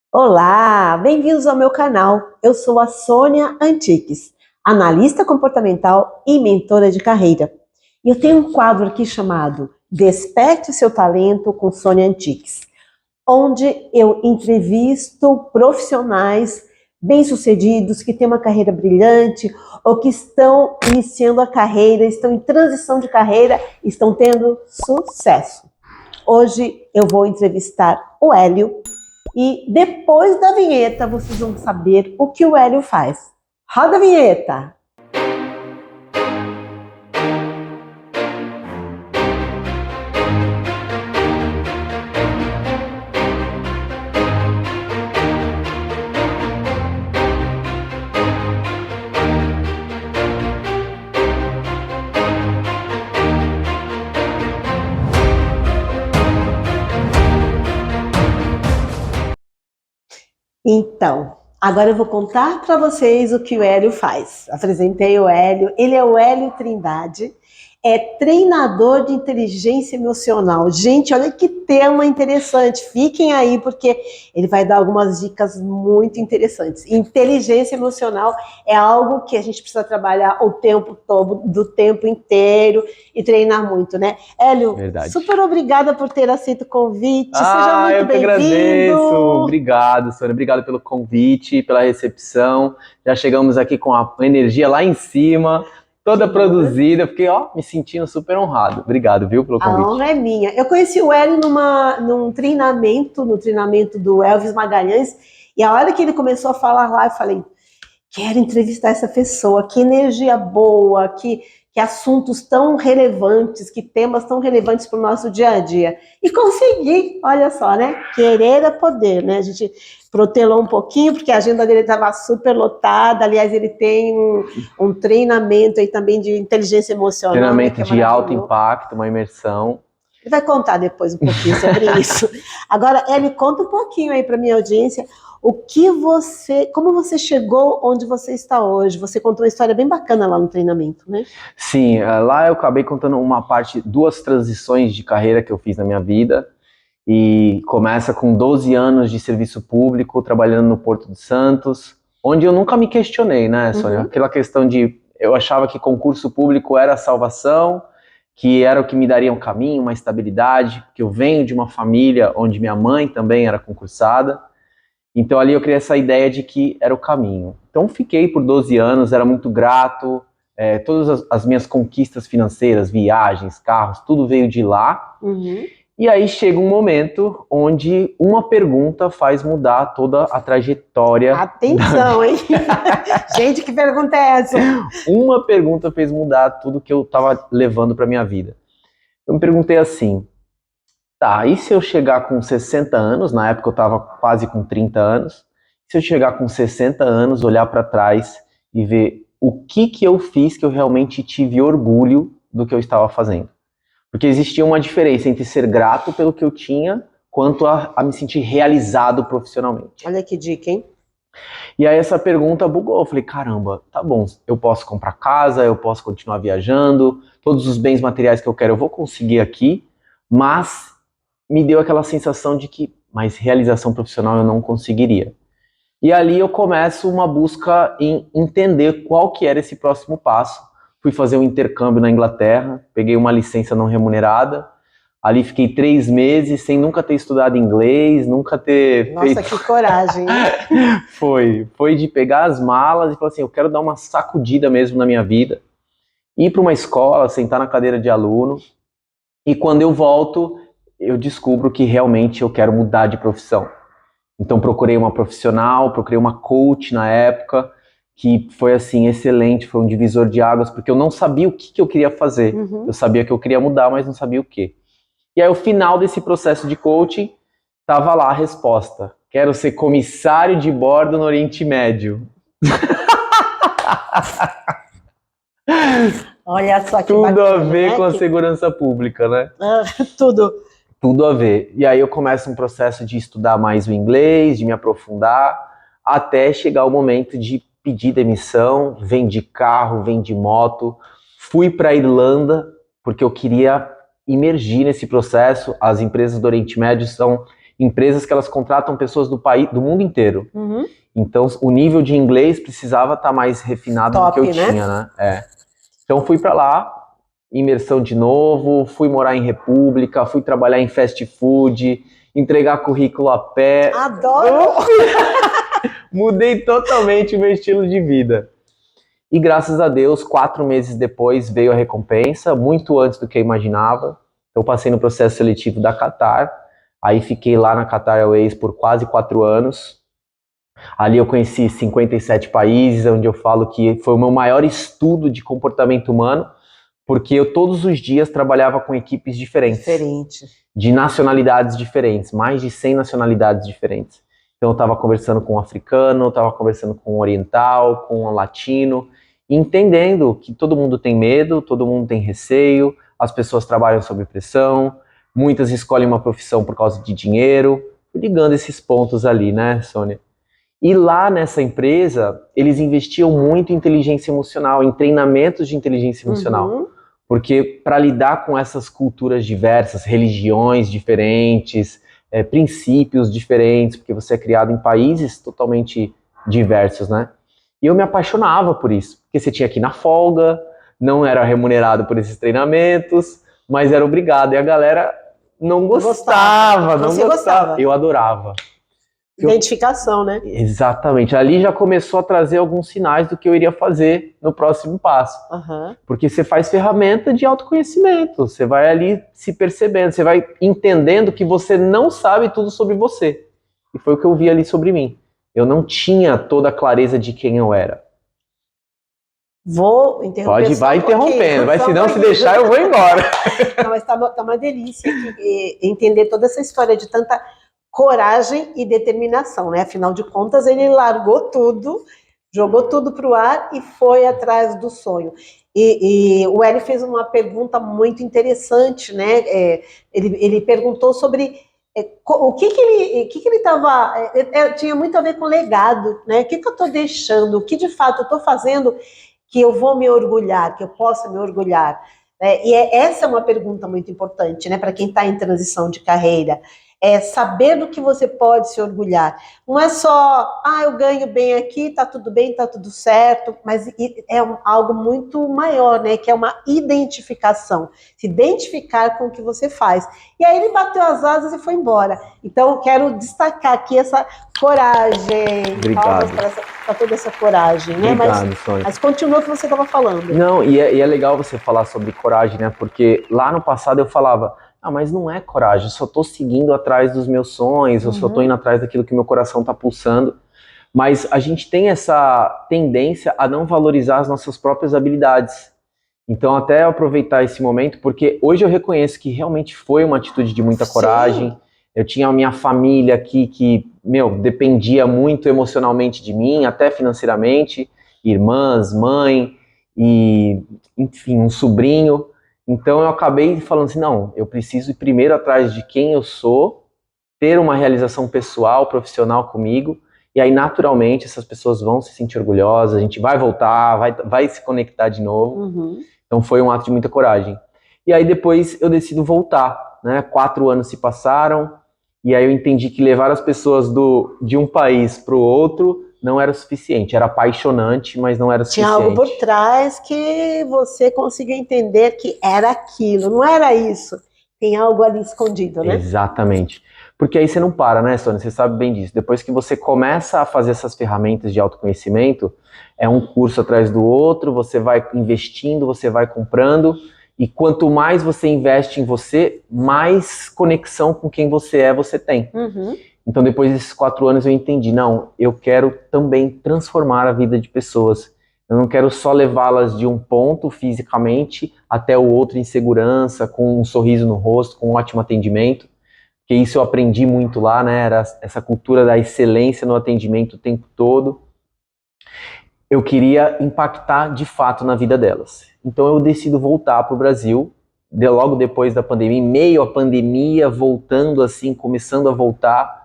Olá, bem-vindos ao meu canal. Eu sou a Sônia Antiques, analista comportamental e mentora de carreira. E eu tenho um quadro aqui chamado Desperte o seu talento com Sônia Antiques, onde eu entrevisto profissionais bem-sucedidos que têm uma carreira brilhante ou que estão iniciando a carreira, estão em transição de carreira, estão tendo sucesso. Hoje eu vou entrevistar o Hélio. E depois da vinheta, vocês vão saber o que o Hélio faz. Roda a vinheta! Então, agora eu vou contar para vocês o que o Hélio faz. Apresentei o Hélio, ele é o Hélio Trindade, é treinador de inteligência emocional. Gente, olha que tema interessante, fiquem aí porque ele vai dar algumas dicas muito interessantes. Inteligência emocional é algo que a gente precisa trabalhar o tempo todo, do tempo inteiro e treinar muito, né? Hélio, Verdade. super obrigada por ter aceito o convite, seja muito eu que bem-vindo. agradeço. Obrigado, Sônia. Obrigado pelo convite, pela recepção. Já chegamos aqui com a energia lá em cima, toda produzida. Fiquei, me sentindo super honrado. Obrigado, viu, pelo convite. A honra é minha. Eu conheci o Hélio no treinamento do Elvis Magalhães, e a hora que ele começou a falar lá, eu falei, quero entrevistar essa pessoa, que energia boa, que assuntos tão relevantes, que temas tão relevantes para o nosso dia a dia. E consegui, olha só, né? Querer é poder, né? A gente protelou um pouquinho, porque a agenda dele estava super lotada. Aliás, ele tem um treinamento aí também de inteligência emocional. Treinamento né, de alto impacto, uma imersão. Ele vai contar depois um pouquinho sobre isso. Agora, Eli, conta um pouquinho aí para minha audiência como você chegou onde você está hoje. Você contou uma história bem bacana lá no treinamento, né? Sim, lá eu acabei contando duas transições de carreira que eu fiz na minha vida. E começa com 12 anos de serviço público, trabalhando no Porto de Santos, onde eu nunca me questionei, né, Sônia? Aquela questão de, eu achava que concurso público era a salvação, que era o que me daria um caminho, uma estabilidade, que eu venho de uma família onde minha mãe também era concursada, então ali eu criei essa ideia de que era o caminho. Então fiquei por 12 anos, era muito grato, todas as minhas conquistas financeiras, viagens, carros, tudo veio de lá. E aí chega um momento onde uma pergunta faz mudar toda a trajetória. Atenção, hein? Gente, que pergunta é essa? Uma pergunta fez mudar tudo que eu estava levando para minha vida. Eu me perguntei assim, tá, e se eu chegar com 60 anos, na época eu estava quase com 30 anos, se eu chegar com 60 anos, olhar para trás e ver o que eu fiz que eu realmente tive orgulho do que eu estava fazendo? Porque existia uma diferença entre ser grato pelo que eu tinha, quanto a me sentir realizado profissionalmente. Olha que dica, hein? E aí essa pergunta bugou. Eu falei, caramba, tá bom, eu posso comprar casa, eu posso continuar viajando, todos os bens materiais que eu quero eu vou conseguir aqui, mas me deu aquela sensação de que, mais realização profissional eu não conseguiria. E ali eu começo uma busca em entender qual que era esse próximo passo. Fui fazer um intercâmbio na Inglaterra, peguei uma licença não remunerada, ali fiquei 3 meses sem nunca ter estudado inglês, nunca ter Nossa, que coragem, hein? Foi de pegar as malas e falar assim, eu quero dar uma sacudida mesmo na minha vida, ir para uma escola, sentar na cadeira de aluno, e quando eu volto, eu descubro que realmente eu quero mudar de profissão. Então procurei uma profissional, procurei uma coach na época, que foi assim, excelente, foi um divisor de águas, porque eu não sabia o que eu queria fazer. Eu sabia que eu queria mudar, mas não sabia o que. E aí, o final desse processo de coaching, tava lá a resposta. Quero ser comissário de bordo no Oriente Médio. Olha só que tudo bacana, a ver né? com a segurança pública, né? Tudo a ver. E aí eu começo um processo de estudar mais o inglês, de me aprofundar, até chegar o momento de pedir demissão, vendi carro, vendi moto, fui para a Irlanda, porque eu queria imergir nesse processo. As empresas do Oriente Médio são empresas que elas contratam pessoas do país, do mundo inteiro. Uhum. Então, o nível de inglês precisava estar mais refinado do que eu tinha, né? Então, fui para lá, imersão de novo, fui morar em República, fui trabalhar em fast food, entregar currículo a pé. Adoro! Mudei totalmente o meu estilo de vida. E graças a Deus, 4 meses depois veio a recompensa, muito antes do que eu imaginava. Eu passei no processo seletivo da Qatar, aí fiquei lá na Qatar Airways por quase 4 anos. Ali eu conheci 57 países, onde eu falo que foi o meu maior estudo de comportamento humano, porque eu todos os dias trabalhava com equipes diferentes. De nacionalidades diferentes, mais de 100 nacionalidades diferentes. Então eu estava conversando com um africano, eu estava conversando com um oriental, com um latino, entendendo que todo mundo tem medo, todo mundo tem receio, as pessoas trabalham sob pressão, muitas escolhem uma profissão por causa de dinheiro, ligando esses pontos ali, né, Sônia? E lá nessa empresa, eles investiam muito em inteligência emocional, em treinamentos de inteligência emocional. Uhum. Porque para lidar com essas culturas diversas, religiões diferentes, princípios diferentes, porque você é criado em países totalmente diversos, né? E eu me apaixonava por isso, porque você tinha que ir na folga, não era remunerado por esses treinamentos, mas era obrigado. E a galera não gostava. Eu adorava. Identificação, né? Exatamente. Ali já começou a trazer alguns sinais do que eu iria fazer no próximo passo. Uhum. Porque você faz ferramenta de autoconhecimento. Você vai ali se percebendo, você vai entendendo que você não sabe tudo sobre você. E foi o que eu vi ali sobre mim. Eu não tinha toda a clareza de quem eu era. Vou interromper. Vai interrompendo, vai, senão se deixar eu vou embora. Não, mas tá uma delícia aqui, entender toda essa história de tanta coragem e determinação, né? Afinal de contas, ele largou tudo, jogou tudo para o ar e foi atrás do sonho. E o Hélio fez uma pergunta muito interessante, né? Ele perguntou sobre o que ele estava... tinha muito a ver com legado, né? O que eu estou deixando, o que de fato eu estou fazendo que eu vou me orgulhar, que eu possa me orgulhar. E essa é uma pergunta muito importante, né? Para quem está em transição de carreira. É saber do que você pode se orgulhar. Não é só, eu ganho bem aqui, tá tudo bem, tá tudo certo, mas é algo muito maior, né? Que é uma identificação. Se identificar com o que você faz. E aí ele bateu as asas e foi embora. Então, eu quero destacar aqui essa coragem. Obrigado. Para toda essa coragem, né? Obrigado, Sônia. Mas continua o que você estava falando. Não, e é legal você falar sobre coragem, né? Porque lá no passado eu falava, mas não é coragem, eu só tô seguindo atrás dos meus sonhos, eu só tô indo atrás daquilo que meu coração tá pulsando. Mas a gente tem essa tendência a não valorizar as nossas próprias habilidades. Então até aproveitar esse momento, porque hoje eu reconheço que realmente foi uma atitude de muita coragem. Eu tinha a minha família aqui que, dependia muito emocionalmente de mim, até financeiramente, irmãs, mãe, e enfim, um sobrinho. Então eu acabei falando assim, não, eu preciso ir primeiro atrás de quem eu sou, ter uma realização pessoal, profissional comigo, e aí naturalmente essas pessoas vão se sentir orgulhosas, a gente vai voltar, vai se conectar de novo. Uhum. Então foi um ato de muita coragem. E aí depois eu decido voltar, né? 4 anos se passaram, e aí eu entendi que levar as pessoas de um país para o outro não era o suficiente, era apaixonante, mas não era o suficiente. Tinha algo por trás que você conseguiu entender que era aquilo, não era isso. Tem algo ali escondido, né? Exatamente. Porque aí você não para, né, Sônia? Você sabe bem disso. Depois que você começa a fazer essas ferramentas de autoconhecimento, é um curso atrás do outro, você vai investindo, você vai comprando, e quanto mais você investe em você, mais conexão com quem você tem. Uhum. Então, depois desses 4 anos, eu entendi, não, eu quero também transformar a vida de pessoas. Eu não quero só levá-las de um ponto fisicamente até o outro em segurança, com um sorriso no rosto, com um ótimo atendimento, porque isso eu aprendi muito lá, né? Era essa cultura da excelência no atendimento o tempo todo. Eu queria impactar de fato na vida delas. Então, eu decido voltar para o Brasil, logo depois da pandemia, em meio à pandemia, voltando assim, começando a voltar.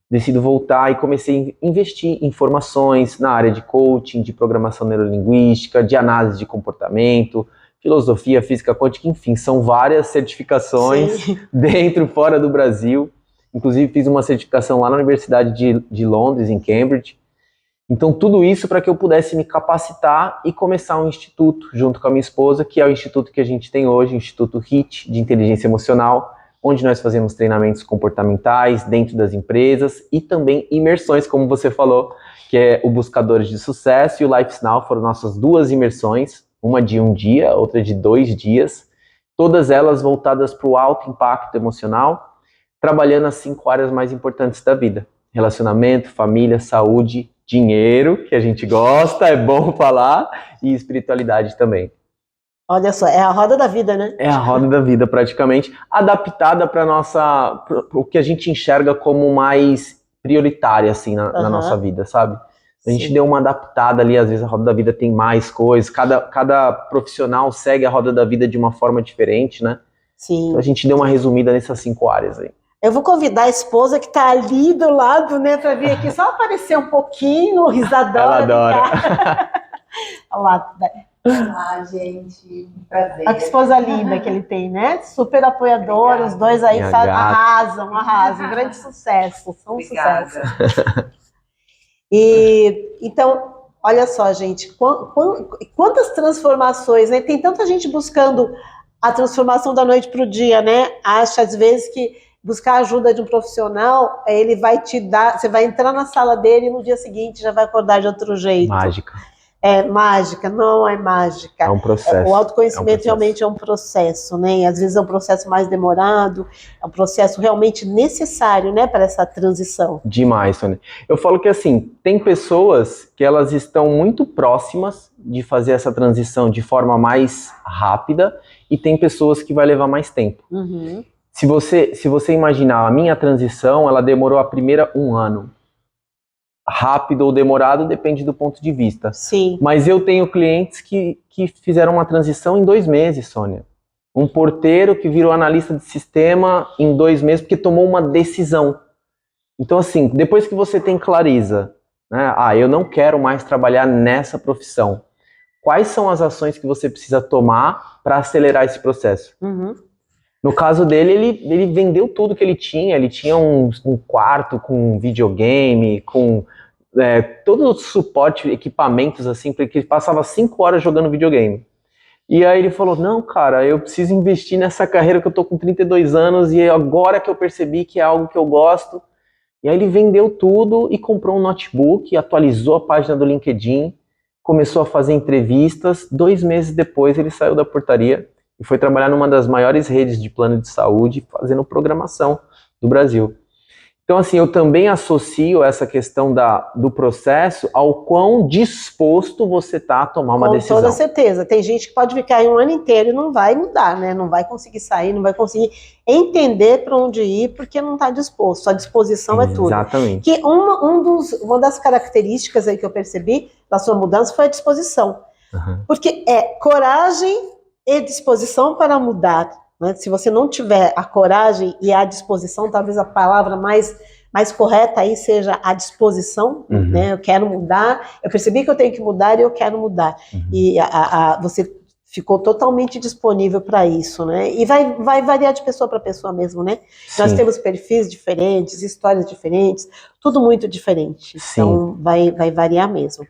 Decido voltar e comecei a investir em formações na área de coaching, de programação neurolinguística, de análise de comportamento, filosofia, física quântica, enfim, são várias certificações dentro e fora do Brasil. Inclusive fiz uma certificação lá na Universidade de Londres, em Cambridge. Então tudo isso para que eu pudesse me capacitar e começar um instituto junto com a minha esposa, que é o instituto que a gente tem hoje, o Instituto HIT, de Inteligência Emocional, onde nós fazemos treinamentos comportamentais dentro das empresas e também imersões, como você falou, que é o Buscadores de Sucesso e o Life Now, foram nossas 2 imersões, uma de 1 dia, outra de 2 dias, todas elas voltadas para o alto impacto emocional, trabalhando as 5 áreas mais importantes da vida: relacionamento, família, saúde, dinheiro, que a gente gosta, é bom falar, e espiritualidade também. Olha só, é a roda da vida, né? É a roda da vida, praticamente, adaptada para o que a gente enxerga como mais prioritário, assim, na nossa vida, sabe? A gente deu uma adaptada ali, às vezes a roda da vida tem mais coisas, cada profissional segue a roda da vida de uma forma diferente, né? Sim. Então a gente deu uma resumida nessas 5 áreas aí. Eu vou convidar a esposa que tá ali do lado, né, para vir aqui só aparecer um pouquinho, risadora. Ela adora. Olha lá. Ah, gente, prazer. A esposa linda que ele tem, né? Super apoiador, Obrigada. os dois aí Minha arrasam. Grande sucesso, são um Obrigada. sucesso. E então, olha só, gente, quantas transformações, né? Tem tanta gente buscando a transformação da noite para o dia, né? Acha às vezes que buscar a ajuda de um profissional, ele vai te dar, você vai entrar na sala dele e no dia seguinte já vai acordar de outro jeito. Mágica. É mágica, não é mágica. É um processo. O autoconhecimento realmente é um processo, né? E às vezes é um processo mais demorado, é um processo realmente necessário, né, para essa transição. Demais, Sônia. Eu falo que assim, tem pessoas que elas estão muito próximas de fazer essa transição de forma mais rápida e tem pessoas que vai levar mais tempo. Uhum. Se você imaginar, a minha transição, ela demorou a primeira 1 ano. Rápido ou demorado, depende do ponto de vista. Sim. Mas eu tenho clientes que fizeram uma transição em 2 meses, Sônia. Um porteiro que virou analista de sistema em 2 meses porque tomou uma decisão. Então, assim, depois que você tem clareza, né, eu não quero mais trabalhar nessa profissão. Quais são as ações que você precisa tomar para acelerar esse processo? Uhum. No caso dele, ele vendeu tudo que ele tinha um quarto com videogame, com todo o suporte, equipamentos assim, porque ele passava 5 horas jogando videogame. E aí ele falou, não, cara, eu preciso investir nessa carreira que eu tô com 32 anos e agora que eu percebi que é algo que eu gosto. E aí ele vendeu tudo e comprou um notebook, atualizou a página do LinkedIn, começou a fazer entrevistas. 2 meses depois ele saiu da portaria e foi trabalhar numa das maiores redes de plano de saúde, fazendo programação do Brasil. Então, assim, eu também associo essa questão do processo ao quão disposto você está a tomar uma decisão. Com toda certeza. Tem gente que pode ficar aí 1 ano inteiro e não vai mudar, né? Não vai conseguir sair, não vai conseguir entender para onde ir, porque não está disposto. A disposição é tudo. Exatamente. Que uma das características aí que eu percebi da sua mudança foi a disposição. Uhum. Porque é coragem e disposição para mudar. Né? Se você não tiver a coragem e a disposição, talvez a palavra mais correta aí seja a disposição, uhum. né? Eu quero mudar, eu percebi que eu tenho que mudar e eu quero mudar. Uhum. E você ficou totalmente disponível para isso, né? E vai variar de pessoa para pessoa mesmo, né? Sim. Nós temos perfis diferentes, histórias diferentes, tudo muito diferente. Sim. Então vai variar mesmo.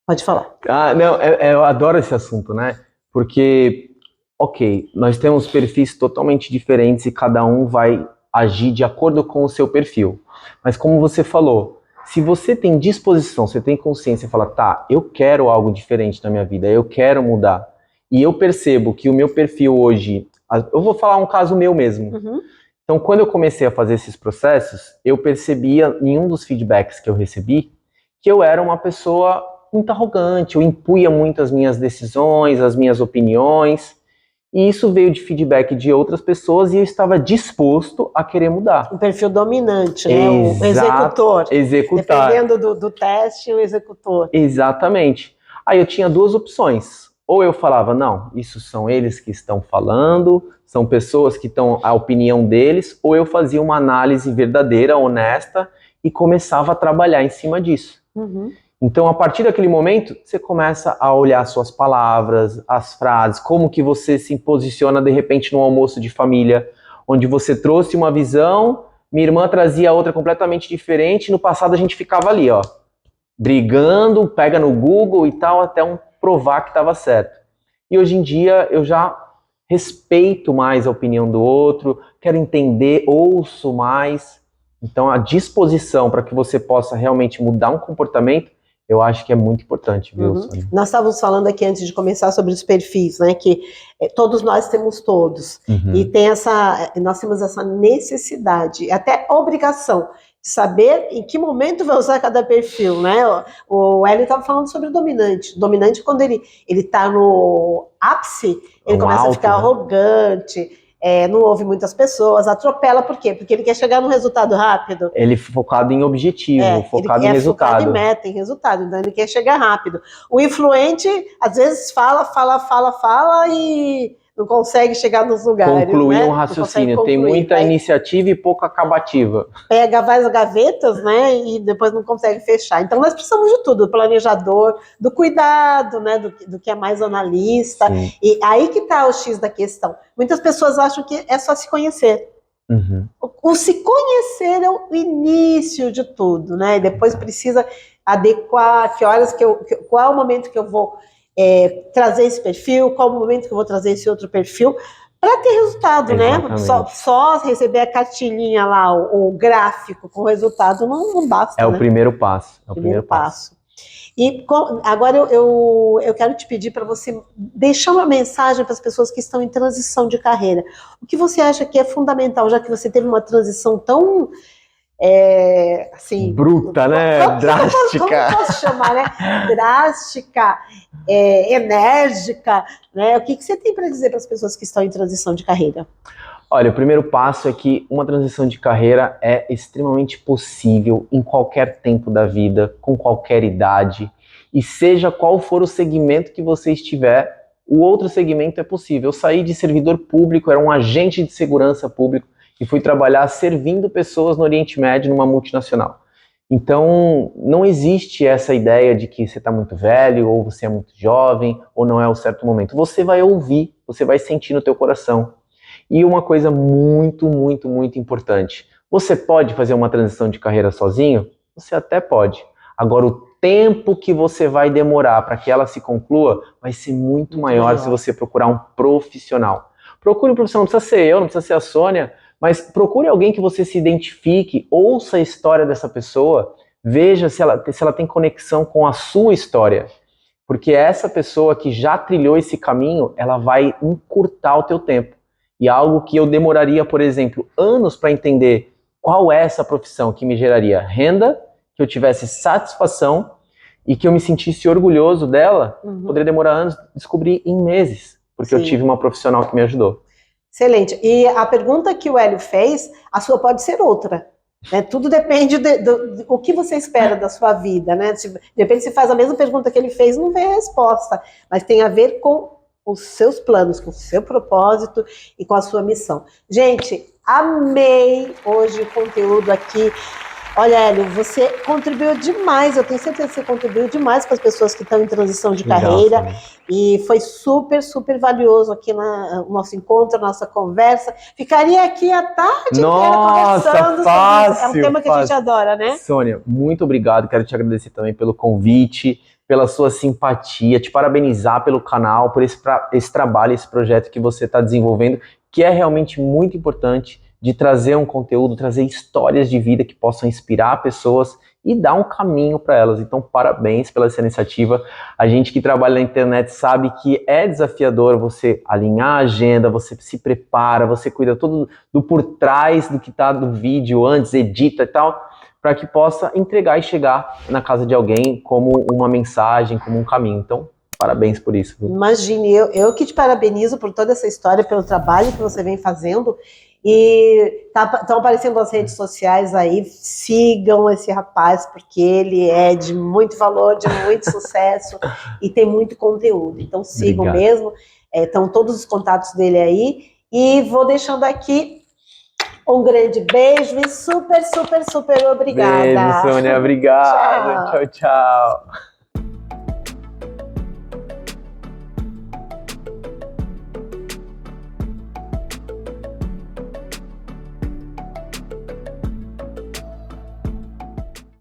Pode falar. Não, eu adoro esse assunto, né? Porque, ok, nós temos perfis totalmente diferentes e cada um vai agir de acordo com o seu perfil. Mas como você falou, se você tem disposição, você tem consciência e fala, tá, eu quero algo diferente na minha vida, eu quero mudar. E eu percebo que o meu perfil hoje, eu vou falar um caso meu mesmo. Uhum. Então, quando eu comecei a fazer esses processos, eu percebia em um dos feedbacks que eu recebi que eu era uma pessoa muito arrogante, eu impunha muito as minhas decisões, as minhas opiniões, e isso veio de feedback de outras pessoas e eu estava disposto a querer mudar. Um perfil dominante, né? O executor. Executar. Dependendo do teste, o executor. Exatamente. Aí eu tinha 2 opções. Ou eu falava, não, isso são eles que estão falando, são pessoas que estão, a opinião deles, ou eu fazia uma análise verdadeira, honesta, e começava a trabalhar em cima disso. Uhum. Então, a partir daquele momento, você começa a olhar suas palavras, as frases, como que você se posiciona, de repente, num almoço de família, onde você trouxe uma visão minha irmã trazia outra completamente diferente, no passado a gente ficava ali, ó, brigando, pega no Google e tal, até provar que estava certo. E hoje em dia eu já respeito mais a opinião do outro, quero entender, ouço mais. Então a disposição para que você possa realmente mudar um comportamento, eu acho que é muito importante, viu, Sônia? Nós estávamos falando aqui antes de começar sobre os perfis, né? Que todos nós temos todos. E nós temos essa necessidade, até obrigação, de saber em que momento vai usar cada perfil, né? O Hélio estava falando sobre o dominante. O dominante, quando ele está no ápice, ele começa a ficar arrogante, não ouve muitas pessoas, atropela, por quê? Porque ele quer chegar num resultado rápido. Ele é focado em objetivo, focado em resultado. Focado em meta, em resultado, então ele quer chegar rápido. O influente, às vezes, fala e não consegue chegar nos lugares. Concluir, né? Um raciocínio, tem muita iniciativa e pouca acabativa. Pega várias gavetas, né, e depois não consegue fechar. Então nós precisamos de tudo, do planejador, do cuidado, né, do que é mais analista. Sim. E aí que está o X da questão. Muitas pessoas acham que é só se conhecer. O se conhecer é o início de tudo, né, e depois precisa adequar, qual é o momento que eu vou trazer esse perfil, qual o momento que eu vou trazer esse outro perfil, para ter resultado, exatamente, né? Só receber a cartilhinha lá, o gráfico com o resultado não basta. É, né? O primeiro passo. É o primeiro passo. E agora eu quero te pedir para você deixar uma mensagem para as pessoas que estão em transição de carreira. O que você acha que é fundamental, já que você teve uma transição tão assim, bruta, né? Drástica. Como posso chamar, né? Drástica, enérgica, né? O que você tem para dizer para as pessoas que estão em transição de carreira? Olha, o primeiro passo é que uma transição de carreira é extremamente possível em qualquer tempo da vida, com qualquer idade, e seja qual for o segmento que você estiver, o outro segmento é possível. Eu saí de servidor público, era um agente de segurança público, e fui trabalhar servindo pessoas no Oriente Médio numa multinacional. Então, não existe essa ideia de que você está muito velho, ou você é muito jovem, ou não é o certo momento. Você vai ouvir, você vai sentir no teu coração. E uma coisa muito, muito, muito importante. Você pode fazer uma transição de carreira sozinho? Você até pode. Agora, o tempo que você vai demorar para que ela se conclua vai ser muito maior se você procurar um profissional. Procure um profissional, não precisa ser eu, não precisa ser a Sônia, mas procure alguém que você se identifique, ouça a história dessa pessoa, veja se ela tem conexão com a sua história. Porque essa pessoa que já trilhou esse caminho, ela vai encurtar o teu tempo. E algo que eu demoraria, por exemplo, anos para entender qual é essa profissão que me geraria renda, que eu tivesse satisfação e que eu me sentisse orgulhoso dela, poderia demorar anos, descobrir em meses, porque eu tive uma profissional que me ajudou. Excelente. E a pergunta que o Hélio fez, a sua pode ser outra. Né? Tudo depende do que você espera da sua vida. Né? De repente você faz a mesma pergunta que ele fez, não vem a resposta, mas tem a ver com os seus planos, com o seu propósito e com a sua missão. Gente, amei hoje o conteúdo aqui. Olha, Hélio, você contribuiu demais, eu tenho certeza que você contribuiu demais para as pessoas que estão em transição de carreira. E foi super, super valioso aqui no nosso encontro, a nossa conversa. Ficaria aqui a tarde inteira conversando sobre isso. É um tema que a gente adora, né? Sônia, muito obrigado, quero te agradecer também pelo convite, pela sua simpatia, te parabenizar pelo canal, por esse trabalho, esse projeto que você está desenvolvendo, que é realmente muito importante, de trazer um conteúdo, trazer histórias de vida que possam inspirar pessoas e dar um caminho para elas. Então, parabéns pela essa iniciativa. A gente que trabalha na internet sabe que é desafiador você alinhar a agenda, você se prepara, você cuida todo do por trás do que está do vídeo, antes, edita e tal, para que possa entregar e chegar na casa de alguém como uma mensagem, como um caminho. Então, parabéns por isso. Imagine, eu que te parabenizo por toda essa história, pelo trabalho que você vem fazendo. E estão aparecendo as redes sociais aí, sigam esse rapaz, porque ele é de muito valor, de muito sucesso e tem muito conteúdo. Então sigam mesmo, estão todos os contatos dele aí. E vou deixando aqui um grande beijo e super, super, super obrigada. Beijo, Sônia, obrigado. Tchau, tchau.